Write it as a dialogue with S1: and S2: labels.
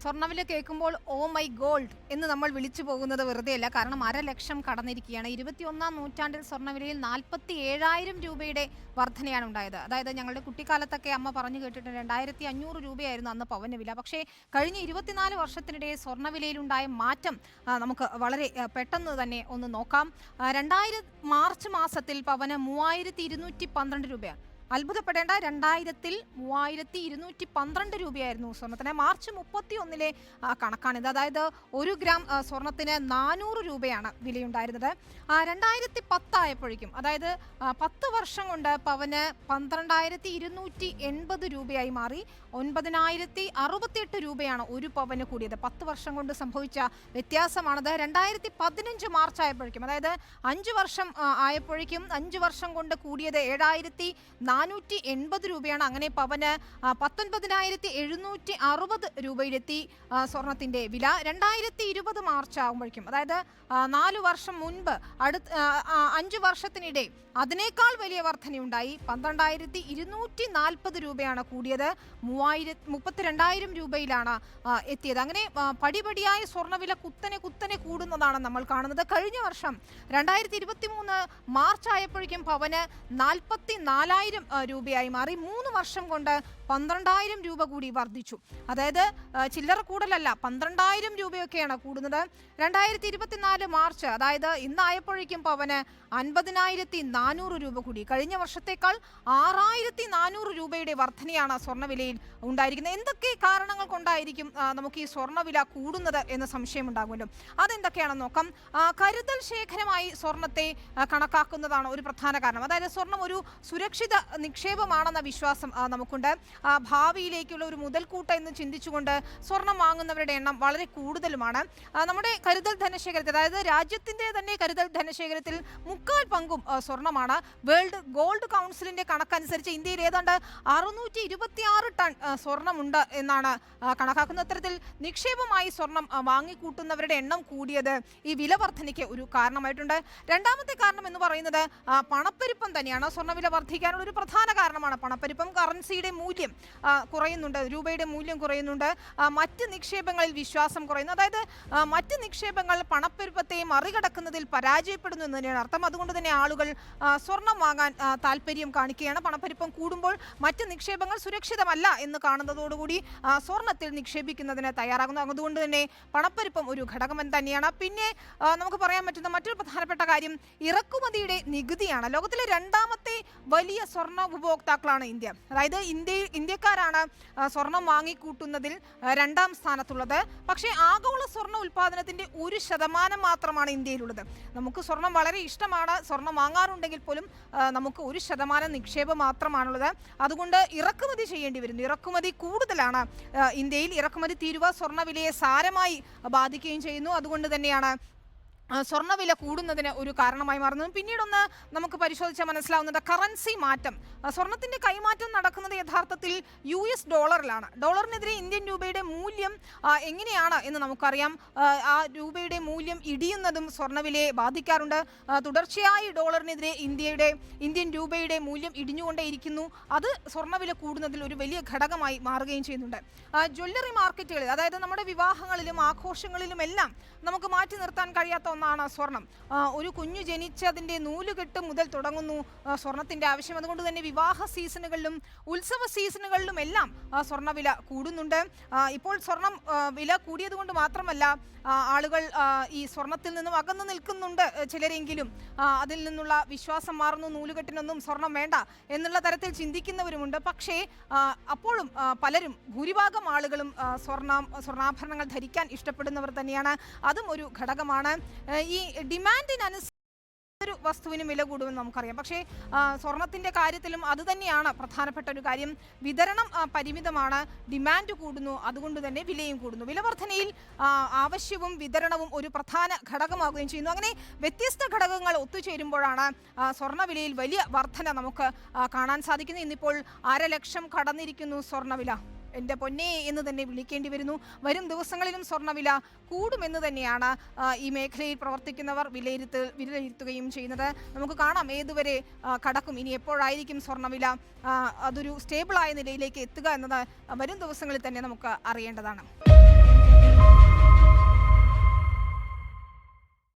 S1: സ്വർണ്ണവില കേൾക്കുമ്പോൾ oh my gold എന്ന് നമ്മൾ വിളിച്ചു പോകുന്നത് വെറുതെയല്ല. കാരണം 1,00,000 കടന്നിരിക്കുകയാണ്. 21ാം നൂറ്റാണ്ടിൽ സ്വർണ്ണവിലയിൽ 47,000 രൂപയുടെ വർധനയാണ് ഉണ്ടായത്. അതായത് ഞങ്ങളുടെ കുട്ടിക്കാലത്തൊക്കെ അമ്മ പറഞ്ഞു കേട്ടിട്ടുണ്ട് 2,500 രൂപയായിരുന്നു അന്ന് പവന് വില. പക്ഷേ കഴിഞ്ഞ 24 വർഷത്തിനിടെ സ്വർണ്ണവിലയിലുണ്ടായ മാറ്റം നമുക്ക് വളരെ പെട്ടെന്ന് തന്നെ ഒന്ന് നോക്കാം. 2000 മാർച്ച് മാസത്തിൽ പവന് 3,212 രൂപയാണ്. അത്ഭുതപ്പെടേണ്ട, 2000-ൽ 3,212 രൂപയായിരുന്നു സ്വർണത്തിന്. മാർച്ച് 31-ലെ കണക്കാണിത്. അതായത് 1 ഗ്രാം സ്വർണത്തിന് 400 രൂപയാണ് വിലയുണ്ടായിരുന്നത്. 2010 ആയപ്പോഴേക്കും, അതായത് 10 വർഷം കൊണ്ട് പവന് 12,280 രൂപയായി മാറി. 9,068 രൂപയാണ് ഒരു പവന് കൂടിയത്. 10 വർഷം കൊണ്ട് സംഭവിച്ച വ്യത്യാസമാണത്. 2015 മാർച്ച് ആയപ്പോഴേക്കും, അതായത് 5 വർഷം ആയപ്പോഴേക്കും 5 വർഷം കൊണ്ട് കൂടിയത് 7,480 രൂപയാണ്. അങ്ങനെ പവന് 19,760 രൂപയിലെത്തി സ്വർണത്തിന്റെ വില. 2020 മാർച്ച് ആകുമ്പോഴേക്കും, അതായത് 4 വർഷം മുൻപ്, 5 വർഷത്തിനിടെ അതിനേക്കാൾ വലിയ വർധനയുണ്ടായി. 12,240 രൂപയാണ് കൂടിയത്. 32,000 രൂപയിലാണ് എത്തിയത്. അങ്ങനെ പടിപടിയായ സ്വർണ്ണവില കുത്തനെ കൂടുന്നതാണ് നമ്മൾ കാണുന്നത്. കഴിഞ്ഞ വർഷം 2023 മാർച്ച് ആയപ്പോഴേക്കും പവന് 44,000 രൂപയായി മാറി. 3 വർഷം കൊണ്ട് 12,000 രൂപ കൂടി വർദ്ധിച്ചു. അതായത് ചില്ലറ കൂടലല്ല, 12,000 രൂപയൊക്കെയാണ് കൂടുന്നത്. 2024 മാർച്ച്, അതായത് ഇന്നായപ്പോഴേക്കും പവന് 50,400 രൂപ കൂടി. കഴിഞ്ഞ വർഷത്തേക്കാൾ 6,400 രൂപയുടെ വർധനയാണ് സ്വർണ്ണവിലയിൽ ഉണ്ടായിരിക്കുന്നത്. എന്തൊക്കെ കാരണങ്ങൾ കൊണ്ടായിരിക്കും നമുക്ക് ഈ സ്വർണ്ണവില കൂടുന്നത് എന്ന് സംശയമുണ്ടാകുമല്ലോ. അതെന്തൊക്കെയാണെന്ന് നോക്കാം. കരുതൽ ശേഖരമായി സ്വർണത്തെ കണക്കാക്കുന്നതാണ് ഒരു പ്രധാന കാരണം. അതായത് സ്വർണം ഒരു സുരക്ഷിത നിക്ഷേപമാണെന്ന വിശ്വാസം നമുക്കുണ്ട്. ഭാവിയിലേക്കുള്ള ഒരു മുതൽക്കൂട്ട എന്ന് ചിന്തിച്ചുകൊണ്ട് സ്വർണം വാങ്ങുന്നവരുടെ എണ്ണം വളരെ കൂടുതലുമാണ്. നമ്മുടെ കരുതൽ ധനശേഖരത്തിൽ, അതായത് രാജ്യത്തിന്റെ തന്നെ കരുതൽ ധനശേഖരത്തിൽ 3/4 പങ്കും സ്വർണ്ണമാണ്. വേൾഡ് ഗോൾഡ് കൗൺസിലിന്റെ കണക്കനുസരിച്ച് ഇന്ത്യയിൽ ഏതാണ്ട് 626 ടൺ സ്വർണ്ണമുണ്ട് എന്നാണ് കണക്കാക്കുന്നത്. അത്തരത്തിൽ നിക്ഷേപമായി സ്വർണം വാങ്ങിക്കൂട്ടുന്നവരുടെ എണ്ണം കൂടിയത് ഈ വില വർധനയ്ക്ക് ഒരു കാരണമായിട്ടുണ്ട്. രണ്ടാമത്തെ കാരണം എന്ന് പറയുന്നത് പണപ്പെരുപ്പം തന്നെയാണ്. സ്വർണ്ണവില വർദ്ധിക്കാനുള്ള ഒരു പ്രധാന കാരണമാണ് പണപ്പെരുപ്പം. കറൻസിയുടെ മൂല്യം കുറയുന്നുണ്ട്, രൂപയുടെ മൂല്യം കുറയുന്നുണ്ട്. മറ്റ് നിക്ഷേപങ്ങളിൽ വിശ്വാസം കുറയുന്നു. അതായത് മറ്റ് നിക്ഷേപങ്ങൾ പണപ്പെരുപ്പത്തെ മറികടക്കുന്നതിൽ പരാജയപ്പെടുന്നു എന്ന് തന്നെയാണ് അർത്ഥം. അതുകൊണ്ട് തന്നെ ആളുകൾ സ്വർണം വാങ്ങാൻ താല്പര്യം കാണിക്കുകയാണ്. പണപ്പെരുപ്പം കൂടുമ്പോൾ മറ്റ് നിക്ഷേപങ്ങൾ സുരക്ഷിതമല്ല എന്ന് കാണുന്നതോടുകൂടി സ്വർണത്തിൽ നിക്ഷേപിക്കുന്നതിന് തയ്യാറാകുന്നു. അതുകൊണ്ട് തന്നെ പണപ്പെരുപ്പം ഒരു ഘടകം തന്നെയാണ്. പിന്നെ നമുക്ക് പറയാൻ പറ്റുന്ന മറ്റൊരു പ്രധാനപ്പെട്ട കാര്യം ഇറക്കുമതിയുടെ നികുതിയാണ്. ലോകത്തിലെ 2ാമത്തെ വലിയ സ്വർണ്ണ ഉപഭോക്താക്കളാണ് ഇന്ത്യ. അതായത് ഇന്ത്യക്കാരാണ് സ്വർണം വാങ്ങിക്കൂട്ടുന്നതിൽ 2ാം സ്ഥാനത്തുള്ളത്. പക്ഷേ ആഗോള സ്വർണ്ണ ഉൽപ്പാദനത്തിന്റെ 1% മാത്രമാണ് ഇന്ത്യയിലുള്ളത്. നമുക്ക് സ്വർണം വളരെ ഇഷ്ടമാണ്, സ്വർണം വാങ്ങാറുണ്ടെങ്കിൽ പോലും നമുക്ക് 1% നിക്ഷേപം മാത്രമാണുള്ളത്. അതുകൊണ്ട് ഇറക്കുമതി ചെയ്യേണ്ടി വരുന്നു. ഇറക്കുമതി കൂടുതലാണ് ഇന്ത്യയിൽ. ഇറക്കുമതി തീരുവ സ്വർണ്ണവിലയെ സാരമായി ബാധിക്കുകയും ചെയ്യുന്നു. അതുകൊണ്ട് തന്നെയാണ് സ്വർണ്ണവില കൂടുന്നതിന് ഒരു കാരണമായി മാറുന്നത്. പിന്നീടൊന്ന് നമുക്ക് പരിശോധിച്ചാൽ മനസ്സിലാവുന്നത് കറൻസി മാറ്റം. സ്വർണത്തിന്റെ കൈമാറ്റം നടക്കുന്നത് യഥാർത്ഥത്തിൽ US ഡോളറിലാണ്. ഡോളറിനെതിരെ ഇന്ത്യൻ രൂപയുടെ മൂല്യം എങ്ങനെയാണ് എന്ന് നമുക്കറിയാം. ആ രൂപയുടെ മൂല്യം ഇടിയുന്നതും സ്വർണ്ണവിലയെ ബാധിക്കാറുണ്ട്. തുടർച്ചയായി ഡോളറിനെതിരെ ഇന്ത്യൻ രൂപയുടെ മൂല്യം ഇടിഞ്ഞുകൊണ്ടേയിരിക്കുന്നു. അത് സ്വർണ്ണവില കൂടുന്നതിൽ ഒരു വലിയ ഘടകമായി മാറുകയും ചെയ്യുന്നുണ്ട്. ജ്വല്ലറി മാർക്കറ്റുകളിൽ, അതായത് നമ്മുടെ വിവാഹങ്ങളിലും ആഘോഷങ്ങളിലുമെല്ലാം നമുക്ക് മാറ്റി നിർത്താൻ കഴിയാത്ത ഒന്നാണ് സ്വർണം. ഒരു കുഞ്ഞു ജനിച്ചതിൻ്റെ നൂലുകെട്ട് മുതൽ തുടങ്ങുന്നു സ്വർണത്തിന്റെ ആവശ്യം. അതുകൊണ്ട് തന്നെ വിവാഹ സീസണുകളിലും ഉത്സവ സീസണുകളിലും എല്ലാം സ്വർണ്ണവില കൂടുന്നുണ്ട്. ഇപ്പോൾ സ്വർണം വില കൂടിയത് കൊണ്ട് മാത്രമല്ല, ആളുകൾ ഈ സ്വർണത്തിൽ നിന്നും അകന്നു നിൽക്കുന്നുണ്ട് ചിലരെങ്കിലും. അതിൽ നിന്നുള്ള വിശ്വാസം മാറുന്നു. നൂലുകെട്ടിനൊന്നും സ്വർണം വേണ്ട എന്നുള്ള തരത്തിൽ ചിന്തിക്കുന്നവരുമുണ്ട്. പക്ഷേ അപ്പോഴും പലരും, ഭൂരിഭാഗം ആളുകളും സ്വർണ്ണാഭരണങ്ങൾ ധരിക്കാൻ ഇഷ്ടപ്പെടുന്നവർ തന്നെയാണ്. അതും ഒരു ഘടകമാണ്. ഈ ഡിമാൻഡിനനുസരിച്ച് ഒരു വസ്തുവിനും വില കൂടുമെന്ന് നമുക്കറിയാം. പക്ഷേ സ്വർണത്തിന്റെ കാര്യത്തിലും അതുതന്നെയാണ് പ്രധാനപ്പെട്ട ഒരു കാര്യം. വിതരണം പരിമിതമാണ്, ഡിമാൻഡ് കൂടുന്നു, അതുകൊണ്ട് തന്നെ വിലയും കൂടുന്നു. വില വർധനയിൽ ആവശ്യവും വിതരണവും ഒരു പ്രധാന ഘടകമാവുകയും ചെയ്യുന്നു. അങ്ങനെ വ്യത്യസ്ത ഘടകങ്ങൾ ഒത്തുചേരുമ്പോഴാണ് സ്വർണ്ണവിലയിൽ വലിയ വർധന നമുക്ക് കാണാൻ സാധിക്കുന്നത്. ഇന്നിപ്പോൾ 1,00,000 കടന്നിരിക്കുന്നു സ്വർണ്ണവില. എൻ്റെ പൊന്നേ എന്ന് തന്നെ വിളിക്കേണ്ടി വരുന്നു. വരും ദിവസങ്ങളിലും സ്വർണ്ണവില കൂടുമെന്ന് തന്നെയാണ് ഈ മേഖലയിൽ പ്രവർത്തിക്കുന്നവർ വിലയിരുത്തുകയും ചെയ്യുന്നത്. നമുക്ക് കാണാം ഏതുവരെ കടക്കും, ഇനി എപ്പോഴായിരിക്കും സ്വർണ്ണവില അതൊരു സ്റ്റേബിളായ നിലയിലേക്ക് എത്തുക എന്നത് വരും ദിവസങ്ങളിൽ തന്നെ നമുക്ക് അറിയേണ്ടതാണ്.